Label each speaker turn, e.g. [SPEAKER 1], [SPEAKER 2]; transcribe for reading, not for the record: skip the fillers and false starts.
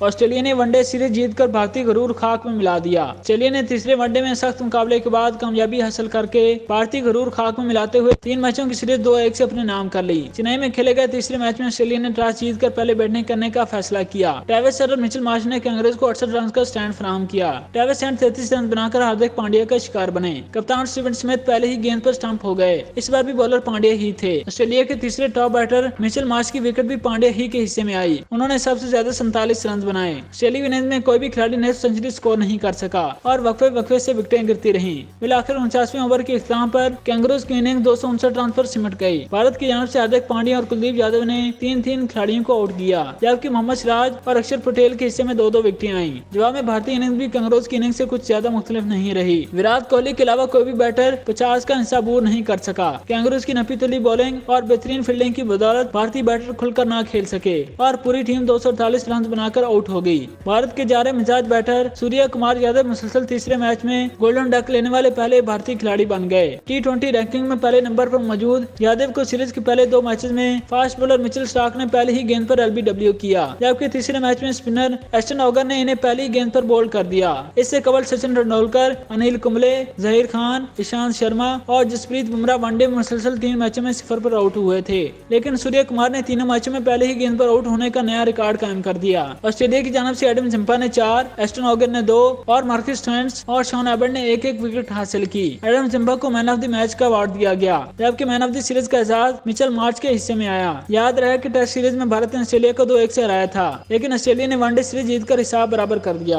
[SPEAKER 1] Australia ने one day series जीतकर भारतीय गरूर खाक में मिला दिया। ऑस्ट्रेलिया ने तीसरे वनडे में सख्त मुकाबले के बाद कामयाबी हासिल करके भारतीय गरूर खाक में मिलाते हुए 3 मैचों की सीरीज 2-1 से अपने नाम कर ली। चेन्नई में खेले गए तीसरे मैच में ऑस्ट्रेलिया ने टॉस जीतकर पहले बैटिंग करने का फैसला किया। ट्रेविस हेड और मिचेल मार्श ने कांग्रेस को 68 रन का स्टैंड फराहम किया। ट्रेविस हेड 33 रन बनाकर हार्दिक पांड्या का शिकार बने। कप्तान स्टीवन स्मिथ पहले ही गेंद पर स्टंप हो गए। इस बार भी बॉलर पांड्या ही थे। ऑस्ट्रेलिया के तीसरे टॉप बैटर मिचेल मार्श की विकेट भी पांड्या ही के हिस्से में आई। उन्होंने सबसे ज्यादा 47 रन बनाए। ऑस्ट्रेलिया इनिंग्स में कोई भी खिलाड़ी नेट सेंचुरी स्कोर नहीं कर सका और वक्फे से विकेटें गिरती रहीं। मिलाकर 49वें ओवर के इख्तिताम पर कैंगरूज की इनिंग 259 रन पर सिमट गई। भारत की जानिब से हार्दिक पांड्या और कुलदीप यादव ने 3-3 खिलाड़ियों को आउट किया, जबकि मोहम्मद सिराज और अक्षर पटेल के हिस्से में 2-2 विकेटें आईं। जवाब में भारतीय इनिंग्स भी कैंगरूज की इनिंग से कुछ ज्यादा मुख्तलिफ नहीं रही। विराट कोहली के अलावा कोई भी बैटर 50 का हिस्सा अबूर नहीं कर सका। कैंगरूज की नपी तुली बॉलिंग और बेहतरीन फील्डिंग की बदौलत भारतीय बैटर खुलकर ना खेल सके और पूरी टीम 248 रन बनाकर आउट हो गई। भारत के जारे मिजाज बैटर सूर्य कुमार यादव मुसलसल तीसरे मैच में गोल्डन डक लेने वाले पहले भारतीय खिलाड़ी बन गए। T20 रैंकिंग में पहले नंबर पर मौजूद यादव को सीरीज के पहले 2 मैचेस में फास्ट बॉलर मिचेल स्टार्क ने पहले ही गेंद पर LBW किया, जबकि तीसरे मैच में स्पिनर एस्टन ऑगर ने इन्हें पहली गेंद पर बोल्ड कर दिया। इससे कबल सचिन तेंदुलकर, अनिल कुंबले, जहीर खान, ईशांत शर्मा और जसप्रीत बुमराह वनडे में मुसलसल 3 मैचों में 0 पर आउट हुए थे, लेकिन सूर्य कुमार ने तीनों मैचों में पहले ही गेंद पर आउट होने का नया रिकॉर्ड कायम कर दिया। ऑस्ट्रेलिया की जानिब से एडम जंपा ने 4, एस्टन ऑगर ने 2 और मार्कस स्टोइनिस और शॉन एबर्ट ने 1-1 विकेट हासिल की। एडम जंपा को मैन ऑफ द मैच का अवार्ड दिया गया, जबकि मैन ऑफ द सीरीज का एजाज मिचेल मार्श के हिस्से में आया। याद रहे कि टेस्ट सीरीज में भारत ने ऑस्ट्रेलिया को 2-1 से हराया था, लेकिन ऑस्ट्रेलिया ने वनडे सीरीज जीतकर हिसाब बराबर कर दिया।